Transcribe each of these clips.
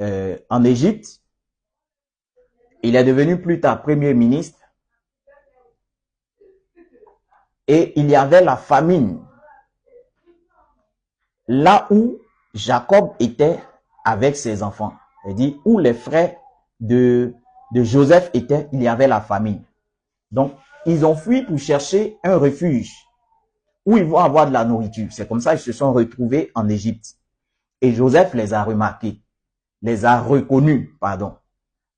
en Égypte. Il est devenu plus tard premier ministre. Et il y avait la famine. Là où Jacob était avec ses enfants. C'est-à-dire où les frères de Joseph étaient, il y avait la famine. Donc, ils ont fui pour chercher un refuge où ils vont avoir de la nourriture. C'est comme ça qu'ils se sont retrouvés en Égypte. Et Joseph les a remarqués, les a reconnus, pardon.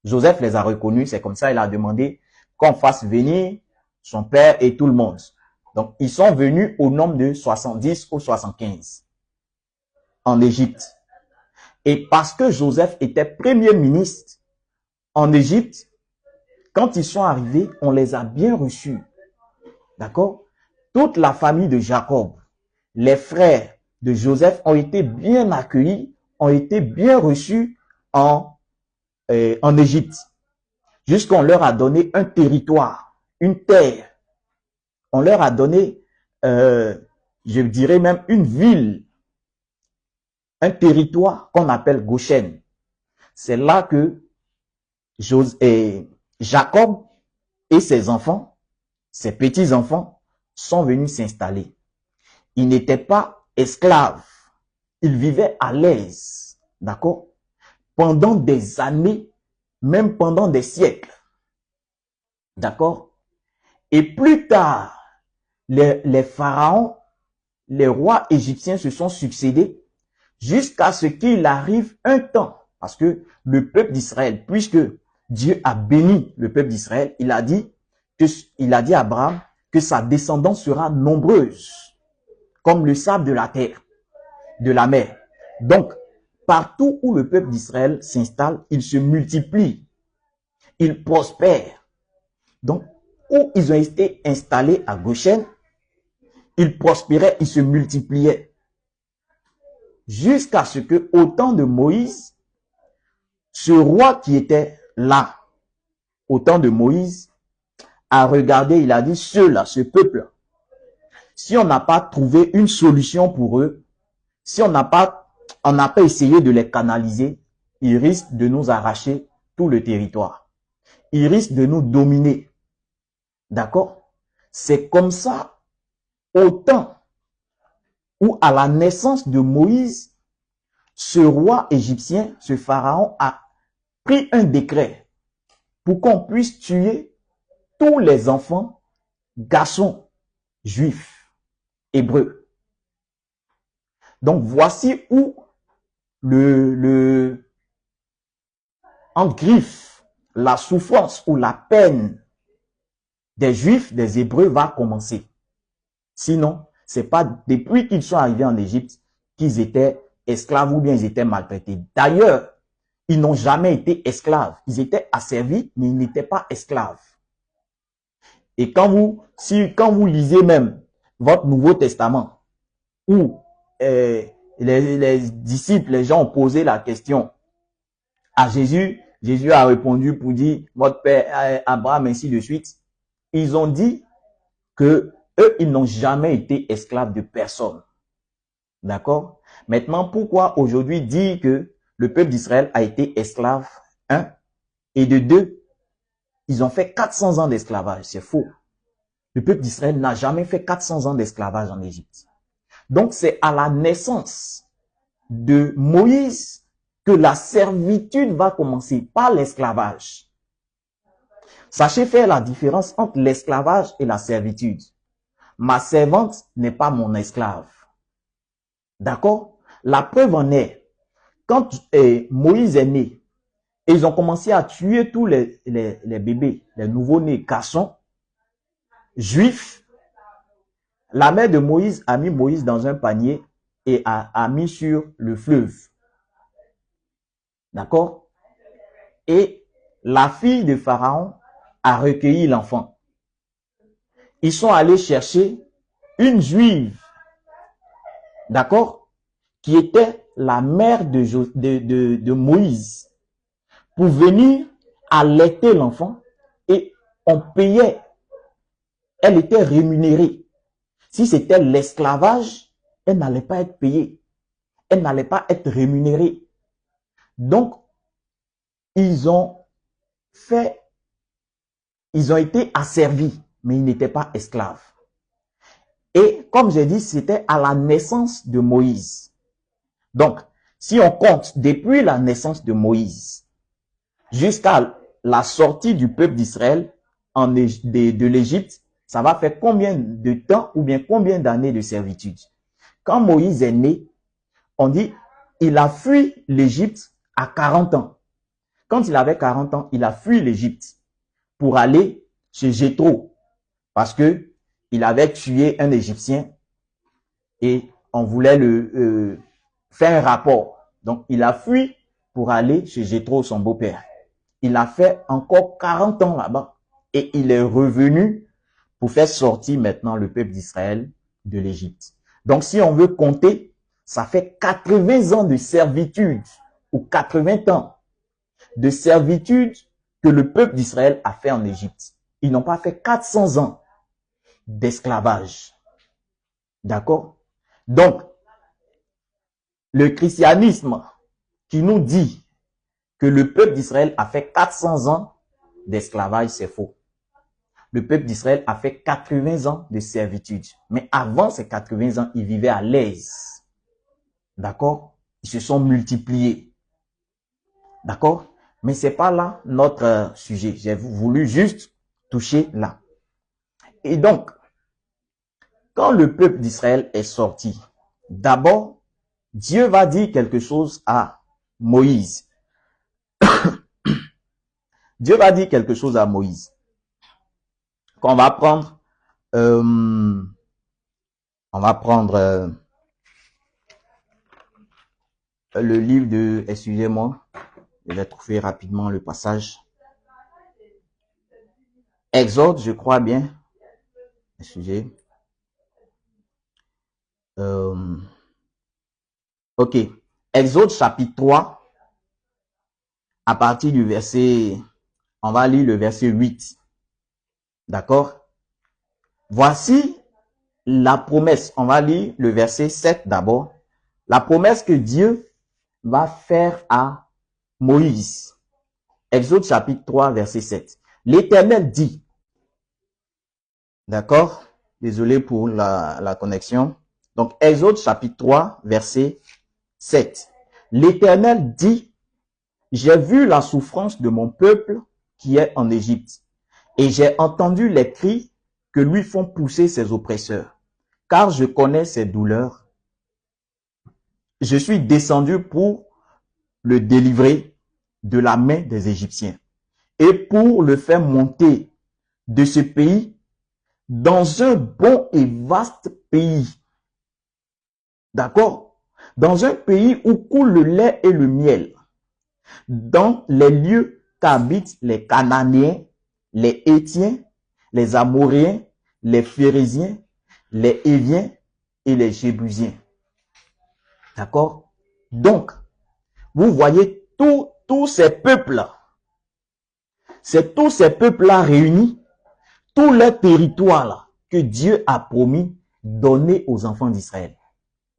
Joseph les a reconnus, c'est comme ça qu'il a demandé qu'on fasse venir son père et tout le monde. Donc, ils sont venus au nombre de 70 ou 75 en Égypte. Et parce que Joseph était premier ministre en Égypte, quand ils sont arrivés, on les a bien reçus. D'accord? Toute la famille de Jacob, les frères de Joseph ont été bien accueillis, ont été bien reçus en Égypte. Jusqu'on leur a donné un territoire, une terre. On leur a donné, je dirais même une ville, un territoire qu'on appelle Goshen. C'est là que Jacob et ses enfants, ses petits-enfants, sont venus s'installer. Ils n'étaient pas esclaves. Ils vivaient à l'aise. D'accord? Pendant des années, même pendant des siècles. D'accord? Et plus tard, les pharaons, les rois égyptiens se sont succédés jusqu'à ce qu'il arrive un temps. Parce que le peuple d'Israël, puisque Dieu a béni le peuple d'Israël, il a dit à Abraham que sa descendance sera nombreuse, comme le sable de la terre, de la mer. Donc, partout où le peuple d'Israël s'installe, il se multiplie, il prospère. Donc, où ils ont été installés à Goshen, ils prospéraient, ils se multipliaient. Jusqu'à ce que, au temps de Moïse, ce roi qui était là, au temps de Moïse, a regardé, il a dit, ceux-là, ce peuple, si on n'a pas trouvé une solution pour eux, si on n'a pas essayé de les canaliser, ils risquent de nous arracher tout le territoire. Ils risquent de nous dominer. D'accord? C'est comme ça, au temps où à la naissance de Moïse, ce roi égyptien, ce pharaon, a pris un décret pour qu'on puisse tuer tous les enfants, garçons, juifs, hébreux. Donc voici où en griffe, la souffrance ou la peine des juifs, des hébreux va commencer. Sinon, c'est pas depuis qu'ils sont arrivés en Égypte qu'ils étaient esclaves ou bien ils étaient maltraités. D'ailleurs, ils n'ont jamais été esclaves. Ils étaient asservis, mais ils n'étaient pas esclaves. Et quand vous lisez même votre Nouveau Testament, où les disciples, les gens ont posé la question à Jésus, Jésus a répondu pour dire, votre père Abraham, ainsi de suite. Ils ont dit que eux, ils n'ont jamais été esclaves de personne. D'accord? Maintenant, pourquoi aujourd'hui dire que le peuple d'Israël a été esclave? Un. Et de deux, ils ont fait 400 ans d'esclavage. C'est faux. Le peuple d'Israël n'a jamais fait 400 ans d'esclavage en Égypte. Donc, c'est à la naissance de Moïse que la servitude va commencer, pas l'esclavage. Sachez faire la différence entre l'esclavage et la servitude. Ma servante n'est pas mon esclave. D'accord? La preuve en est, quand Moïse est né, et ils ont commencé à tuer tous les bébés, les nouveau-nés garçons, juifs, la mère de Moïse a mis Moïse dans un panier et a mis sur le fleuve. D'accord? Et la fille de Pharaon a recueilli l'enfant. Ils sont allés chercher une juive, d'accord, qui était la mère de Moïse, pour venir allaiter l'enfant, et on payait, elle était rémunérée. Si c'était l'esclavage, elle n'allait pas être payée, elle n'allait pas être rémunérée. Donc, ils ont été asservis, mais ils n'étaient pas esclaves. Et comme j'ai dit, c'était à la naissance de Moïse. Donc, si on compte depuis la naissance de Moïse jusqu'à la sortie du peuple d'Israël de l'Égypte, ça va faire combien de temps ou bien combien d'années de servitude? Quand Moïse est né, on dit il a fui l'Égypte à 40 ans. Quand il avait 40 ans, il a fui l'Égypte pour aller chez Jéthro parce que il avait tué un Égyptien et on voulait le faire un rapport. Donc, il a fui pour aller chez Jéthro, son beau-père. Il a fait encore 40 ans là-bas et il est revenu pour faire sortir maintenant le peuple d'Israël de l'Égypte. Donc, si on veut compter, ça fait 80 ans de servitude ou 80 ans de servitude que le peuple d'Israël a fait en Égypte. Ils n'ont pas fait 400 ans d'esclavage. D'accord? Donc, le christianisme qui nous dit que le peuple d'Israël a fait 400 ans d'esclavage, c'est faux. Le peuple d'Israël a fait 80 ans de servitude. Mais avant ces 80 ans, ils vivaient à l'aise. D'accord? Ils se sont multipliés. D'accord? Mais c'est pas là notre sujet. J'ai voulu juste toucher là. Et donc, quand le peuple d'Israël est sorti, d'abord, Dieu va dire quelque chose à Moïse. Dieu va dire quelque chose à Moïse. Qu'on va prendre, le livre de, excusez-moi, je vais trouver rapidement le passage. Exode, je crois bien. Excusez. Ok. Exode chapitre 3, à partir du verset, on va lire le verset 8. D'accord? Voici la promesse. On va lire le verset 7 d'abord. La promesse que Dieu va faire à Moïse. Exode chapitre 3, verset 7. L'Éternel dit, d'accord? Désolé pour la connexion. Donc, Exode chapitre 3, verset 7. L'Éternel dit, j'ai vu la souffrance de mon peuple qui est en Égypte, et j'ai entendu les cris que lui font pousser ses oppresseurs, car je connais ses douleurs. Je suis descendu pour le délivrer de la main des Égyptiens et pour le faire monter de ce pays dans un bon et vaste pays. D'accord? Dans un pays où coule le lait et le miel, dans les lieux qu'habitent les Cananéens, les Hétiens, les Amoréens, les Phérésiens, les Héviens et les Jébusiens. D'accord? Donc, vous voyez tous ces peuples-là. C'est tous ces peuples-là réunis, tous les territoires-là que Dieu a promis donner aux enfants d'Israël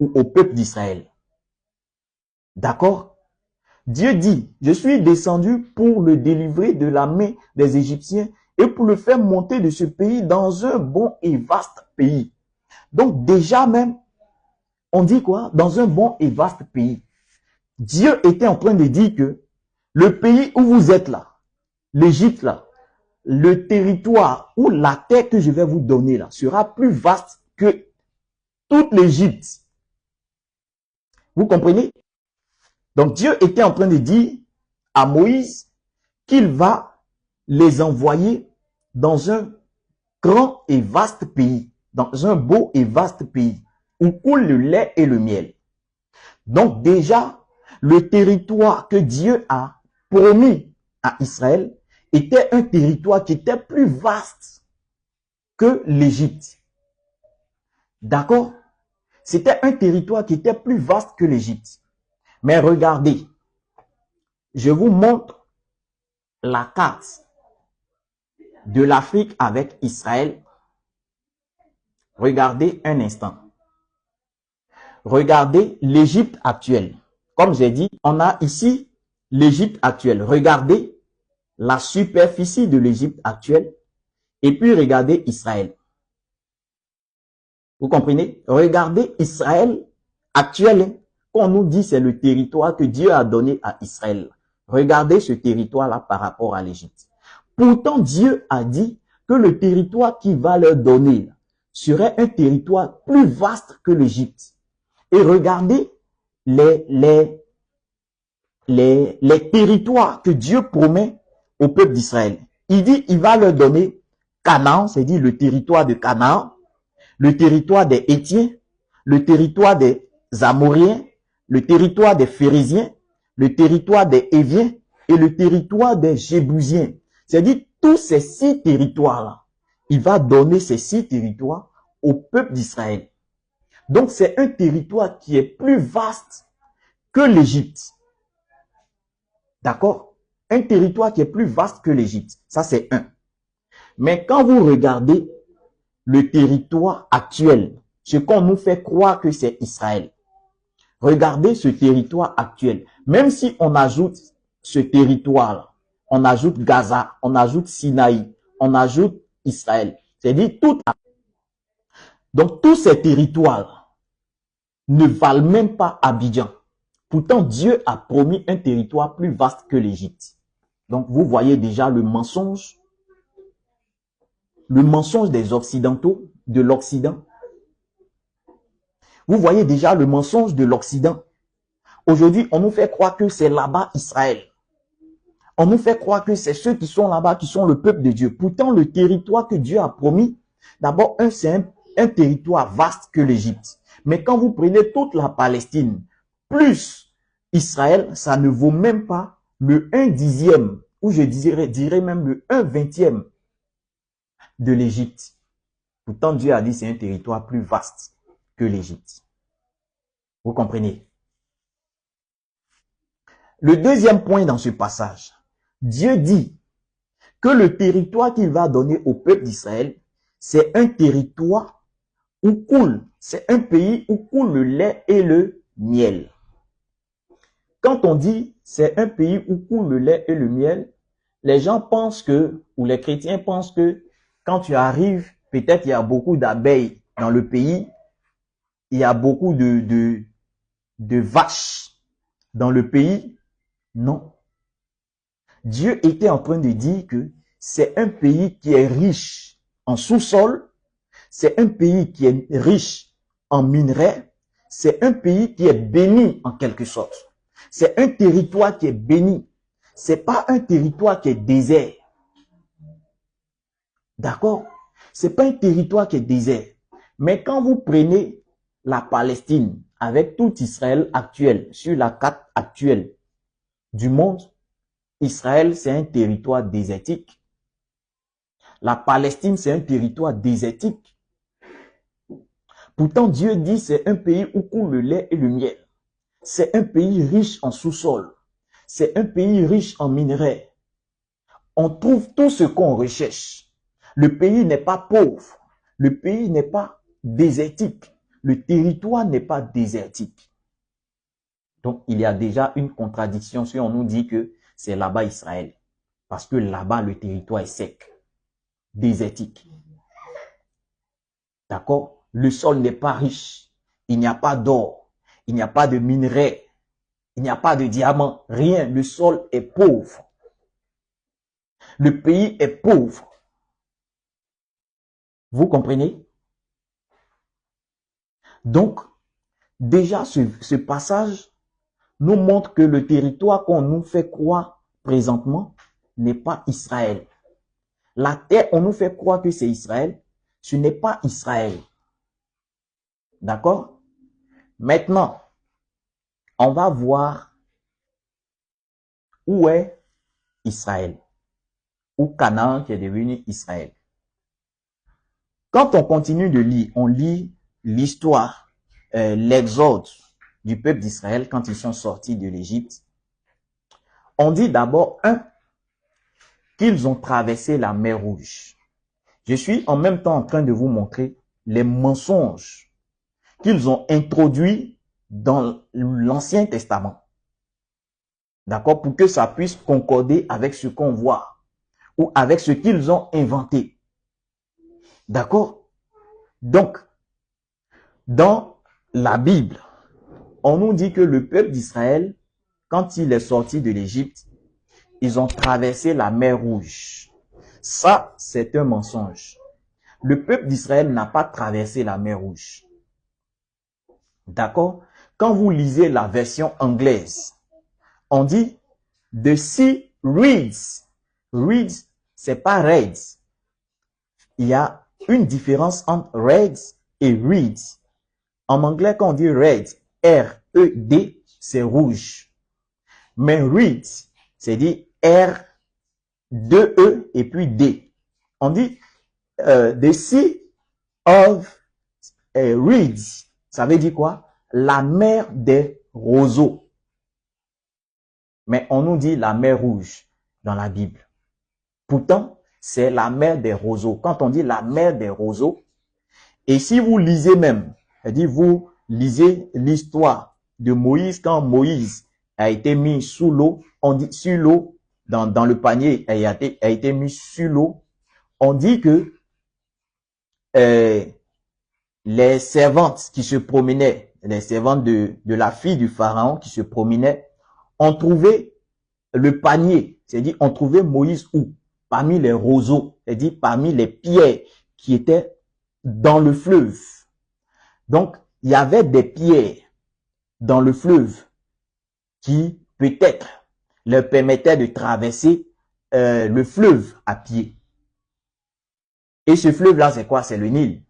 ou au peuple d'Israël. D'accord? Dieu dit, je suis descendu pour le délivrer de la main des Égyptiens et pour le faire monter de ce pays dans un bon et vaste pays. Donc déjà même, on dit quoi? Dans un bon et vaste pays. Dieu était en train de dire que le pays où vous êtes là, l'Égypte là, le territoire ou la terre que je vais vous donner là, sera plus vaste que toute l'Égypte. Vous comprenez? Donc Dieu était en train de dire à Moïse qu'il va les envoyer dans un grand et vaste pays, dans un beau et vaste pays, où coule le lait et le miel. Donc déjà, le territoire que Dieu a promis à Israël était un territoire qui était plus vaste que l'Égypte. D'accord? C'était un territoire qui était plus vaste que l'Égypte. Mais regardez, je vous montre la carte de l'Afrique avec Israël. Regardez un instant. Regardez l'Égypte actuelle. Comme j'ai dit, on a ici l'Égypte actuelle. Regardez la superficie de l'Égypte actuelle et puis regardez Israël. Vous comprenez? Regardez Israël actuel. Quand on nous dit c'est le territoire que Dieu a donné à Israël. Regardez ce territoire-là par rapport à l'Égypte. Pourtant, Dieu a dit que le territoire qu'il va leur donner serait un territoire plus vaste que l'Égypte. Et regardez les territoires que Dieu promet au peuple d'Israël. Il dit, il va leur donner Canaan, c'est-à-dire le territoire de Canaan, le territoire des Hétiens, le territoire des Amoriens, le territoire des Phérésiens, le territoire des Héviens et le territoire des Jébusiens. C'est-à-dire, tous ces 6 territoires-là, il va donner ces 6 territoires au peuple d'Israël. Donc, c'est un territoire qui est plus vaste que l'Égypte. D'accord? Un territoire qui est plus vaste que l'Égypte. Ça, c'est un. Mais quand vous regardez le territoire actuel, ce qu'on nous fait croire que c'est Israël, regardez ce territoire actuel. Même si on ajoute ce territoire-là, on ajoute Gaza, on ajoute Sinaï, on ajoute Israël. C'est-à-dire tout. Donc, tous ces territoires ne valent même pas Abidjan. Pourtant, Dieu a promis un territoire plus vaste que l'Égypte. Donc, vous voyez déjà le mensonge des Occidentaux, de l'Occident. Vous voyez déjà le mensonge de l'Occident. Aujourd'hui, on nous fait croire que c'est là-bas Israël. On nous fait croire que c'est ceux qui sont là-bas qui sont le peuple de Dieu. Pourtant, le territoire que Dieu a promis, d'abord, c'est un territoire vaste que l'Égypte. Mais quand vous prenez toute la Palestine, plus Israël, ça ne vaut même pas le 1/10, ou je dirais même le 1/20 de l'Égypte. Pourtant, Dieu a dit c'est un territoire plus vaste que l'Égypte. Vous comprenez? Le deuxième point dans ce passage, Dieu dit que le territoire qu'il va donner au peuple d'Israël, c'est un territoire où coule, c'est un pays où coule le lait et le miel. Quand on dit c'est un pays où coule le lait et le miel, les gens pensent que, ou les chrétiens pensent que quand tu arrives, peut-être il y a beaucoup d'abeilles dans le pays, il y a beaucoup de vaches dans le pays. Non. Dieu était en train de dire que c'est un pays qui est riche en sous-sol, c'est un pays qui est riche en minerais, c'est un pays qui est béni en quelque sorte. C'est un territoire qui est béni. C'est pas un territoire qui est désert. D'accord? C'est pas un territoire qui est désert. Mais quand vous prenez la Palestine avec tout Israël actuel, sur la carte actuelle du monde, Israël, c'est un territoire désertique. La Palestine, c'est un territoire désertique. Pourtant, Dieu dit c'est un pays où coule le lait et le miel. C'est un pays riche en sous-sol. C'est un pays riche en minerais. On trouve tout ce qu'on recherche. Le pays n'est pas pauvre. Le pays n'est pas désertique. Le territoire n'est pas désertique. Donc, il y a déjà une contradiction si on nous dit que c'est là-bas Israël. Parce que là-bas, le territoire est sec, désertique. D'accord? Le sol n'est pas riche. Il n'y a pas d'or. Il n'y a pas de minerais. Il n'y a pas de diamants. Rien. Le sol est pauvre. Le pays est pauvre. Vous comprenez? Donc, déjà, ce passage nous montre que le territoire qu'on nous fait croire présentement n'est pas Israël. La terre, on nous fait croire que c'est Israël. Ce n'est pas Israël. D'accord? Maintenant, on va voir où est Israël. Ou Canaan qui est devenu Israël. Quand on continue de lire, on lit l'histoire, l'exode du peuple d'Israël quand ils sont sortis de l'Égypte. On dit d'abord, qu'ils ont traversé la mer Rouge. Je suis en même temps en train de vous montrer les mensonges qu'ils ont introduits dans l'Ancien Testament. D'accord? Pour que ça puisse concorder avec ce qu'on voit ou avec ce qu'ils ont inventé. D'accord? Donc, dans la Bible, on nous dit que le peuple d'Israël, quand il est sorti de l'Égypte, ils ont traversé la mer Rouge. Ça, c'est un mensonge. Le peuple d'Israël n'a pas traversé la mer Rouge. D'accord? Quand vous lisez la version anglaise, on dit the sea reads. Reads, c'est pas raids. Il y a une différence entre raids et reads. En anglais, quand on dit red, R-E-D, c'est rouge. Mais read, c'est dit R-2-E et puis D. On dit the sea of reeds. Ça veut dire quoi? La mer des roseaux. Mais on nous dit la mer rouge dans la Bible. Pourtant, c'est la mer des roseaux. Quand on dit la mer des roseaux, et si vous lisez même, c'est-à-dire vous lisez l'histoire de Moïse, quand Moïse a été mis sous l'eau, on dit sur l'eau, dans le panier a été mis sur l'eau, on dit que les servantes qui se promenaient, les servantes de la fille du pharaon qui se promenaient, ont trouvé le panier, c'est-à-dire on trouvait Moïse où? Parmi les roseaux, c'est-à-dire parmi les pierres qui étaient dans le fleuve. Donc, il y avait des pierres dans le fleuve qui, peut-être, leur permettaient de traverser le fleuve à pied. Et ce fleuve-là, c'est quoi? C'est le Nil.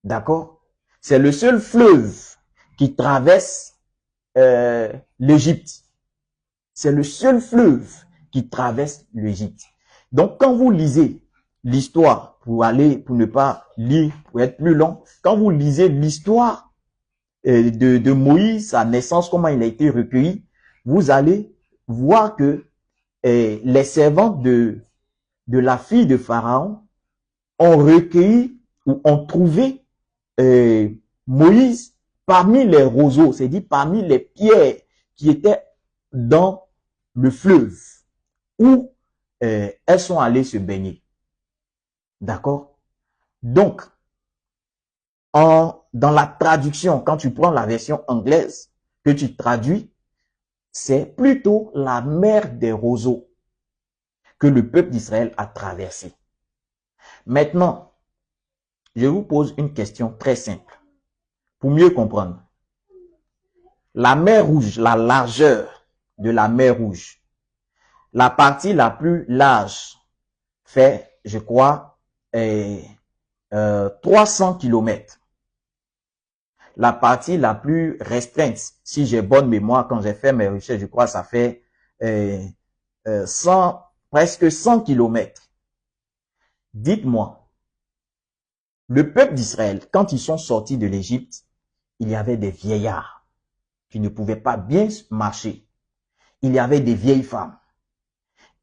D'accord? C'est le seul fleuve qui traverse l'Égypte. C'est le seul fleuve qui traverse l'Égypte. Donc, quand vous lisez l'histoire, pour ne pas lire, pour être plus long, quand vous lisez l'histoire de Moïse, sa naissance, comment il a été recueilli, vous allez voir que les servants de la fille de Pharaon ont recueilli ou ont trouvé Moïse parmi les roseaux, c'est-à-dire parmi les pierres qui étaient dans le fleuve où elles sont allées se baigner. D'accord? Donc, dans la traduction, quand tu prends la version anglaise que tu traduis, c'est plutôt la mer des roseaux que le peuple d'Israël a traversé. Maintenant, je vous pose une question très simple pour mieux comprendre. La mer Rouge, la largeur de la mer Rouge, la partie la plus large fait, je crois, 300 km. La partie la plus restreinte, si j'ai bonne mémoire, quand j'ai fait mes recherches, je crois que ça fait presque 100 km. Dites-moi, le peuple d'Israël, quand ils sont sortis de l'Égypte, il y avait des vieillards qui ne pouvaient pas bien marcher. Il y avait des vieilles femmes.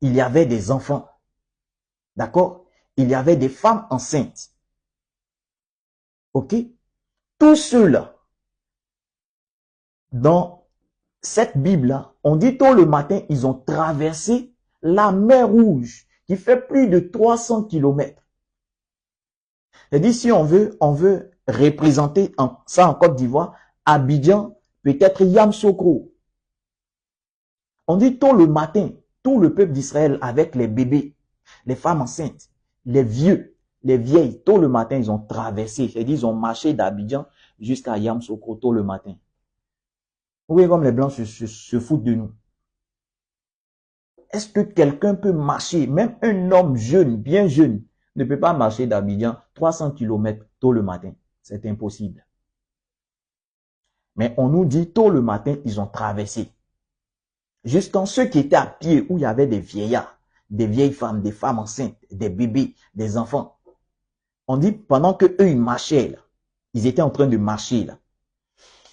Il y avait des enfants. D'accord? Il y avait des femmes enceintes. Ok? Tous ceux-là, dans cette Bible-là, on dit tôt le matin, ils ont traversé la mer Rouge, qui fait plus de 300 km. C'est-à-dire, si on veut représenter ça en Côte d'Ivoire, Abidjan, peut-être Yamoussoukro. On dit tôt le matin, tout le peuple d'Israël avec les bébés, les femmes enceintes, les vieux, les vieilles, tôt le matin, ils ont traversé. C'est-à-dire, ils ont marché d'Abidjan jusqu'à Yamoussoukro tôt le matin. Vous voyez comme les Blancs se foutent de nous. Est-ce que quelqu'un peut marcher, même un homme jeune, bien jeune, ne peut pas marcher d'Abidjan 300 km tôt le matin? C'est impossible. Mais on nous dit tôt le matin, ils ont traversé. Jusqu'en ceux qui étaient à pied, où il y avait des vieillards, des vieilles femmes, des femmes enceintes, des bébés, des enfants. On dit pendant que eux ils marchaient là, ils étaient en train de marcher là.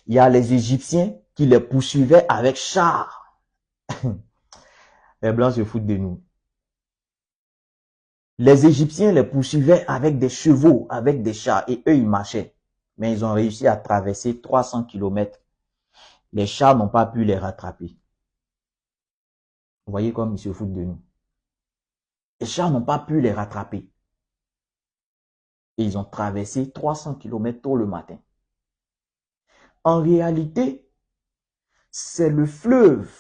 Il y a les Égyptiens qui les poursuivaient avec chars. Les Blancs se foutent de nous. Les Égyptiens les poursuivaient avec des chevaux, avec des chars, et eux ils marchaient. Mais ils ont réussi à traverser 300 km. Les chars n'ont pas pu les rattraper. Vous voyez comme ils se foutent de nous. Les chars n'ont pas pu les rattraper. Et ils ont traversé 300 km tôt le matin. En réalité, c'est le fleuve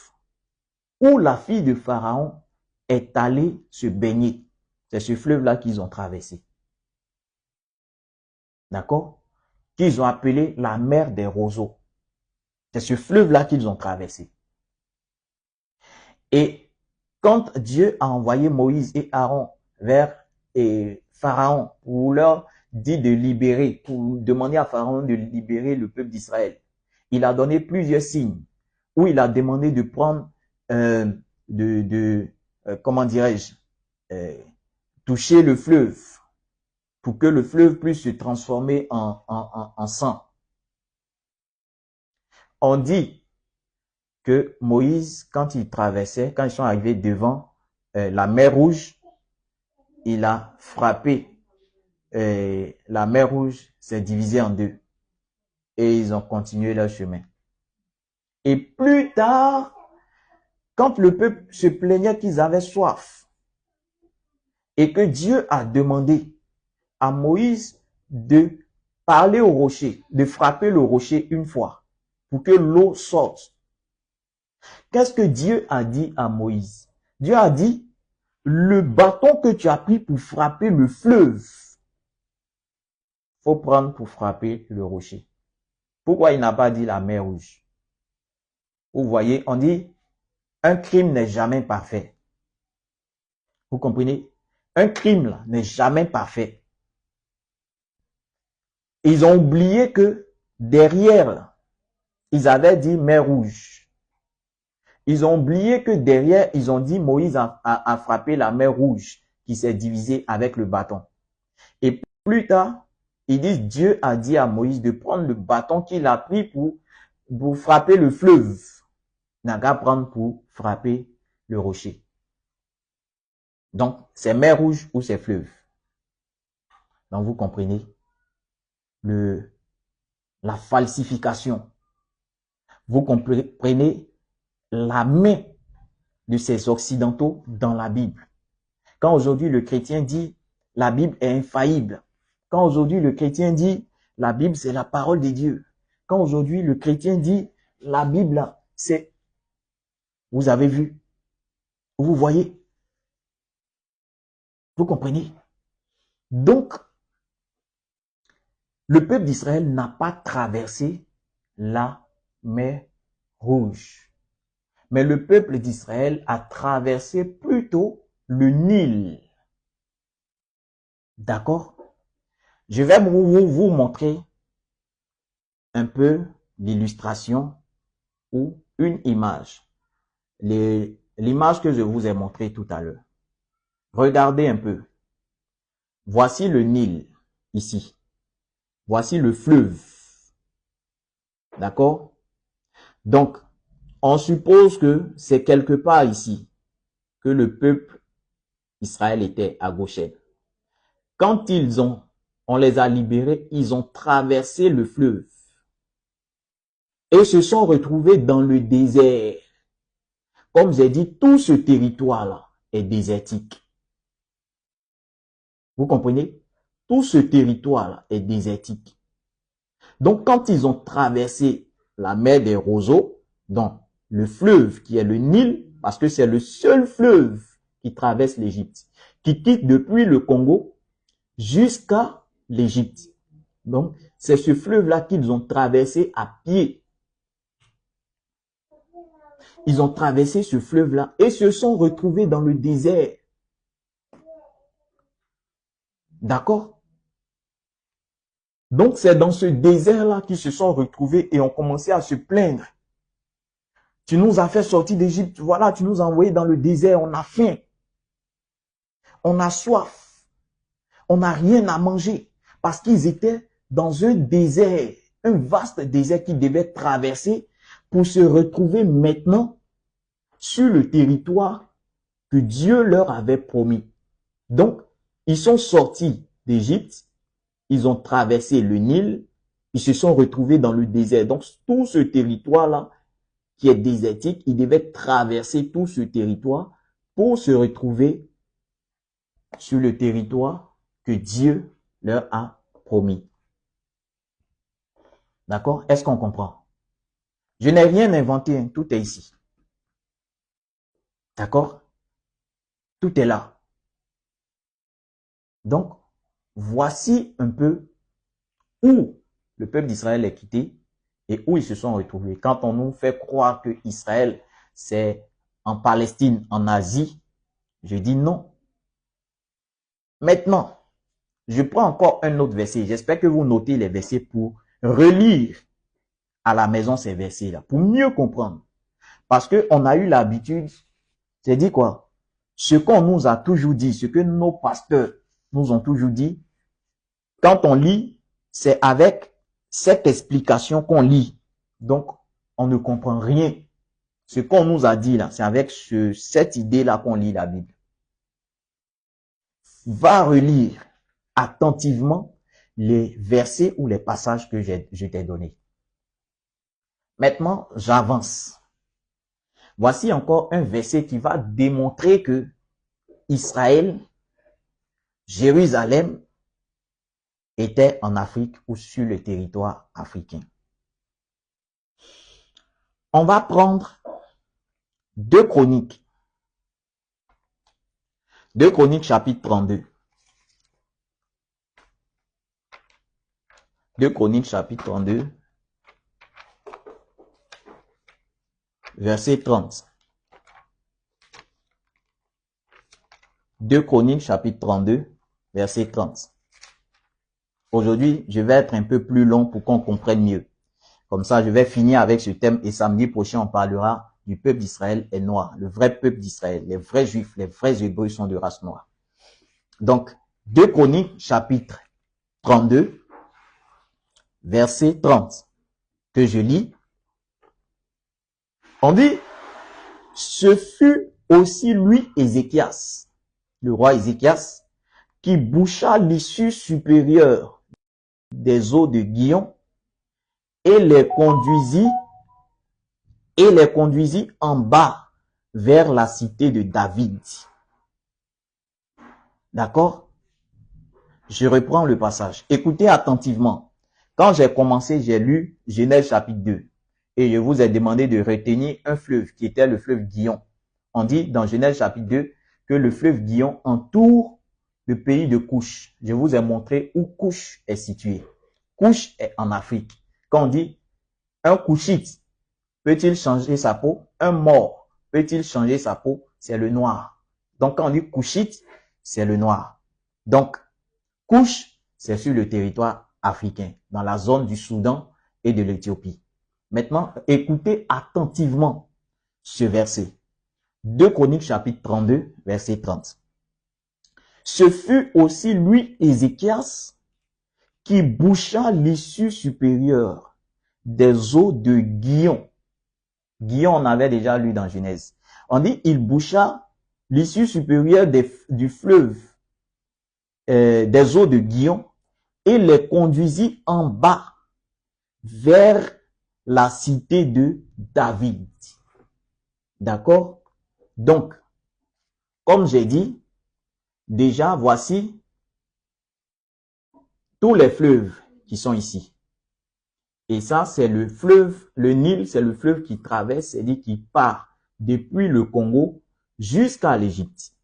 où la fille de Pharaon est allée se baigner. C'est ce fleuve-là qu'ils ont traversé. D'accord? Qu'ils ont appelé la mer des roseaux. C'est ce fleuve-là qu'ils ont traversé. Et quand Dieu a envoyé Moïse et Aaron vers Pharaon pour leur dire de libérer, pour demander à Pharaon de libérer le peuple d'Israël, il a donné plusieurs signes où il a demandé de prendre, comment dirais-je, toucher le fleuve pour que le fleuve puisse se transformer en sang. On dit que Moïse, quand il traversait, quand ils sont arrivés devant la mer Rouge, il a frappé. La mer Rouge s'est divisée en deux. Et ils ont continué leur chemin. Et plus tard, quand le peuple se plaignait qu'ils avaient soif, et que Dieu a demandé à Moïse de parler au rocher, de frapper le rocher une fois, pour que l'eau sorte. Qu'est-ce que Dieu a dit à Moïse? Dieu a dit, le bâton que tu as pris pour frapper le fleuve, faut prendre pour frapper le rocher. Pourquoi il n'a pas dit la mer Rouge? Vous voyez, on dit, un crime n'est jamais parfait. Vous comprenez? Un crime n'est jamais parfait. Ils ont oublié que derrière, ils avaient dit mer Rouge. Ils ont oublié que derrière, ils ont dit Moïse a frappé la mer Rouge qui s'est divisée avec le bâton. Et plus tard, ils disent Dieu a dit à Moïse de prendre le bâton qu'il a pris pour frapper le fleuve. N'a qu'à prendre pour frapper le rocher. Donc, c'est mer Rouge ou c'est fleuve. Donc, vous comprenez la falsification. Vous comprenez la main de ces occidentaux dans la Bible. Quand aujourd'hui le chrétien dit la Bible est infaillible, quand aujourd'hui le chrétien dit la Bible c'est la parole de Dieu, quand aujourd'hui le chrétien dit la Bible c'est... Vous avez vu? Vous voyez? Vous comprenez? Donc, le peuple d'Israël n'a pas traversé la mer Rouge. Mais le peuple d'Israël a traversé plutôt le Nil. D'accord? Je vais vous montrer un peu l'illustration ou une image. L'image que je vous ai montrée tout à l'heure. Regardez un peu. Voici le Nil, ici. Voici le fleuve. D'accord? Donc, on suppose que c'est quelque part ici que le peuple Israël était à Goshen. Quand on les a libérés, ils ont traversé le fleuve et se sont retrouvés dans le désert. Comme j'ai dit, tout ce territoire-là est désertique. Vous comprenez? Tout ce territoire-là est désertique. Donc, quand ils ont traversé la mer des roseaux, donc le fleuve qui est le Nil, parce que c'est le seul fleuve qui traverse l'Égypte, qui quitte depuis le Congo jusqu'à l'Égypte. Donc, c'est ce fleuve-là qu'ils ont traversé à pied. Ils ont traversé ce fleuve-là et se sont retrouvés dans le désert. D'accord? Donc, c'est dans ce désert-là qu'ils se sont retrouvés et ont commencé à se plaindre. Tu nous as fait sortir d'Égypte, voilà, tu nous as envoyés dans le désert, on a faim. On a soif. On n'a rien à manger. Parce qu'ils étaient dans un désert, un vaste désert qu'ils devaient traverser pour se retrouver maintenant sur le territoire que Dieu leur avait promis. Donc, ils sont sortis d'Égypte, ils ont traversé le Nil, ils se sont retrouvés dans le désert. Donc, tout ce territoire-là qui est désertique, ils devaient traverser tout ce territoire pour se retrouver sur le territoire que Dieu leur a promis. D'accord? Est-ce qu'on comprend? Je n'ai rien inventé, hein, tout est ici. D'accord? Tout est là. Donc, voici un peu où le peuple d'Israël est quitté et où ils se sont retrouvés. Quand on nous fait croire que Israël, c'est en Palestine, en Asie, je dis non. Maintenant, je prends encore un autre verset. J'espère que vous notez les versets pour relire à la maison ces versets-là, pour mieux comprendre. Parce qu'on a eu l'habitude, c'est dit quoi? Ce qu'on nous a toujours dit, ce que nos pasteurs nous ont toujours dit, quand on lit, c'est avec cette explication qu'on lit. Donc, on ne comprend rien. Ce qu'on nous a dit là, c'est avec cette idée-là qu'on lit la Bible. Va relire attentivement les versets ou les passages que je t'ai donnés. Maintenant, j'avance. Voici encore un verset qui va démontrer que Israël, Jérusalem, était en Afrique ou sur le territoire africain. On va prendre 2 Chroniques. 2 Chroniques chapitre 32. 2 Chroniques chapitre 32, verset 30. 2 Chroniques chapitre 32, verset 30. Aujourd'hui, je vais être un peu plus long pour qu'on comprenne mieux. Comme ça, je vais finir avec ce thème et samedi prochain, on parlera du peuple d'Israël est noir, le vrai peuple d'Israël, les vrais juifs, les vrais hébreux sont de race noire. Donc, 2 Chroniques chapitre 32, verset 30, que je lis. On dit, ce fut aussi lui, Ézéchias, le roi Ézéchias, qui boucha l'issue supérieure des eaux de Guion et les conduisit en bas vers la cité de David. D'accord? Je reprends le passage. Écoutez attentivement. Quand j'ai commencé, j'ai lu Genèse chapitre 2 et je vous ai demandé de retenir un fleuve qui était le fleuve Guion. On dit dans Genèse chapitre 2 que le fleuve Guion entoure le pays de Couche. Je vous ai montré où Couche est situé. Couche est en Afrique. Quand on dit un Couchite, peut-il changer sa peau? Un mort, peut-il changer sa peau? C'est le noir. Donc quand on dit Couchite, c'est le noir. Donc, Couche, c'est sur le territoire africain, dans la zone du Soudan et de l'Éthiopie. Maintenant, écoutez attentivement ce verset. 2 Chroniques chapitre 32, verset 30. Ce fut aussi lui, Ézéchias, qui boucha l'issue supérieure des eaux de Guion. Guion, on avait déjà lu dans Genèse. On dit, il boucha l'issue supérieure du fleuve, des eaux de Guion, et les conduisit en bas vers la cité de David. D'accord? Donc, comme j'ai dit, déjà, voici tous les fleuves qui sont ici. Et ça, c'est le fleuve, le Nil, c'est le fleuve qui traverse, c'est-à-dire qui part depuis le Congo jusqu'à l'Égypte.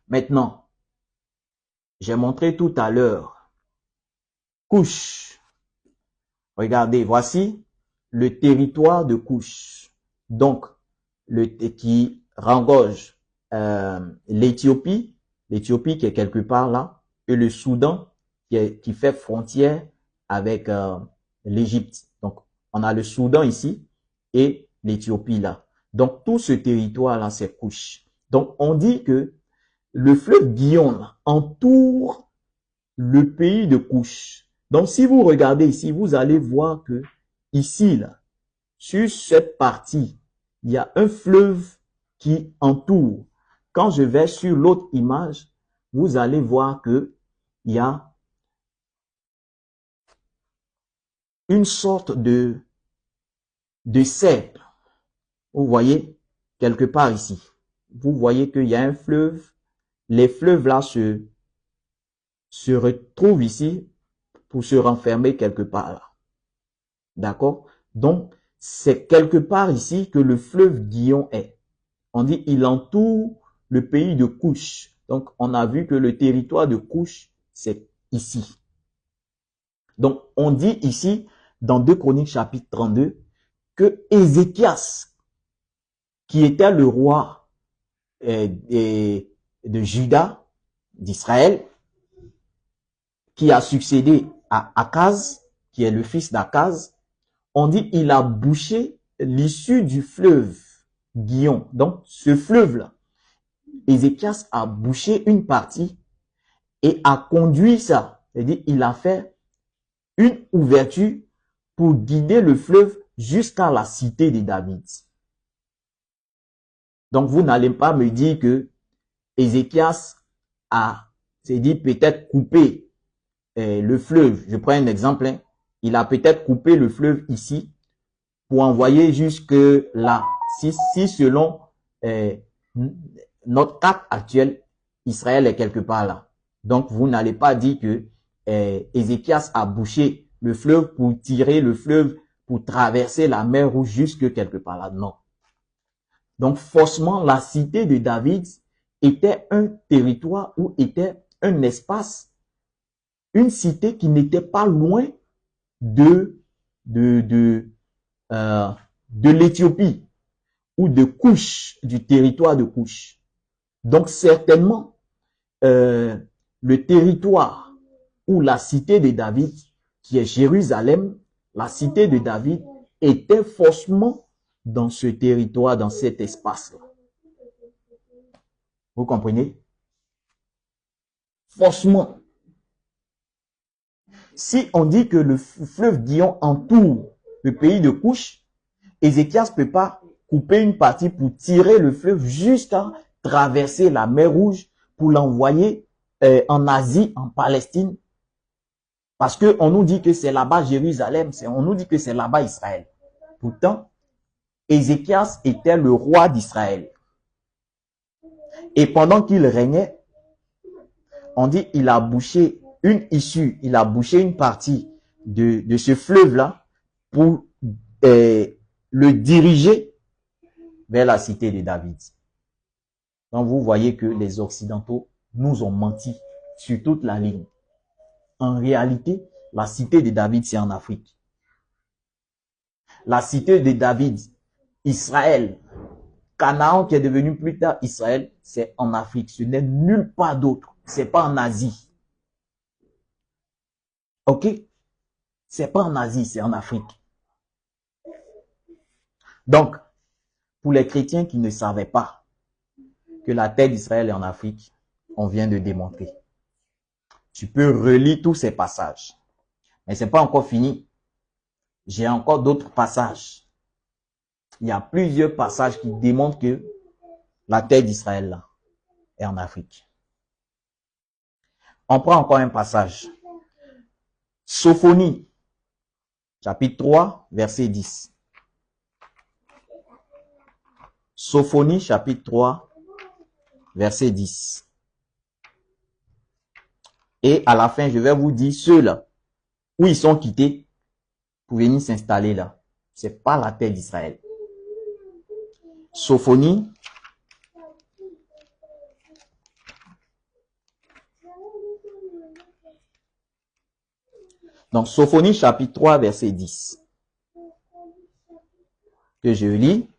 Maintenant, j'ai montré tout à l'heure, Couche. Regardez, voici le territoire de Couche. Donc, qui rengorge l'Éthiopie qui est quelque part là, et le Soudan qui fait frontière avec l'Égypte. Donc, on a le Soudan ici et l'Éthiopie là. Donc, tout ce territoire-là, c'est Couche. Donc, on dit que le fleuve Guion entoure le pays de Couche. Donc, si vous regardez ici, vous allez voir que ici, là, sur cette partie, il y a un fleuve qui entoure. Quand je vais sur l'autre image, vous allez voir que il y a une sorte de cercle. Vous voyez, quelque part ici, vous voyez qu'il y a un fleuve. Les fleuves là se retrouvent ici pour se renfermer quelque part là. D'accord? Donc, c'est quelque part ici que le fleuve Gihon est. On dit il entoure le pays de Couche. Donc, on a vu que le territoire de Couche, c'est ici. Donc, on dit ici, dans 2 Chroniques chapitre 32, que Ézéchias, qui était le roi de Juda, d'Israël, qui a succédé à Akaz, qui est le fils d'Akaz, on dit il a bouché l'issue du fleuve Gihon. Donc, ce fleuve-là, Ézéchias a bouché une partie et a conduit ça. C'est-à-dire, il a fait une ouverture pour guider le fleuve jusqu'à la cité de David. Donc, vous n'allez pas me dire que Ézéchias a, c'est dit, peut-être coupé le fleuve. Je prends un exemple. Hein. Il a peut-être coupé le fleuve ici pour envoyer jusque là. Si selon notre carte actuelle, Israël est quelque part là. Donc, vous n'allez pas dire que Ézéchias a bouché le fleuve pour tirer le fleuve, pour traverser la mer Rouge jusque quelque part là. Non. Donc, forcément, la cité de David était un territoire ou était un espace, une cité qui n'était pas loin de l'Éthiopie ou de Couche, du territoire de Couche. Donc, certainement, le territoire ou la cité de David, qui est Jérusalem, la cité de David était forcément dans ce territoire, dans cet espace-là. Vous comprenez? Forcément. Si on dit que le fleuve Gihon entoure le pays de Couche, Ézéchias ne peut pas couper une partie pour tirer le fleuve jusqu'à traverser la mer Rouge pour l'envoyer en Asie, en Palestine. Parce qu'on nous dit que c'est là-bas Jérusalem, on nous dit que c'est là-bas Israël. Pourtant, Ézéchias était le roi d'Israël. Et pendant qu'il régnait, on dit il a bouché une issue, il a bouché une partie de ce fleuve-là pour le diriger vers la cité de David. Donc vous voyez que les Occidentaux nous ont menti sur toute la ligne. En réalité, la cité de David, c'est en Afrique. La cité de David, Israël, Canaan qui est devenu plus tard Israël, c'est en Afrique. Ce n'est nulle part d'autre. C'est pas en Asie. Ok? C'est pas en Asie, c'est en Afrique. Donc, pour les chrétiens qui ne savaient pas que la terre d'Israël est en Afrique, on vient de démontrer. Tu peux relire tous ces passages. Mais c'est pas encore fini. J'ai encore d'autres passages. Il y a plusieurs passages qui démontrent que la terre d'Israël là est en Afrique. On prend encore un passage. Sophonie, chapitre 3, verset 10. Sophonie, chapitre 3, verset 10. Et à la fin, je vais vous dire ceux-là, où ils sont quittés pour venir s'installer là. C'est pas la terre d'Israël. Sophonie, donc Sophonie chapitre 3 verset 10. Que je lis.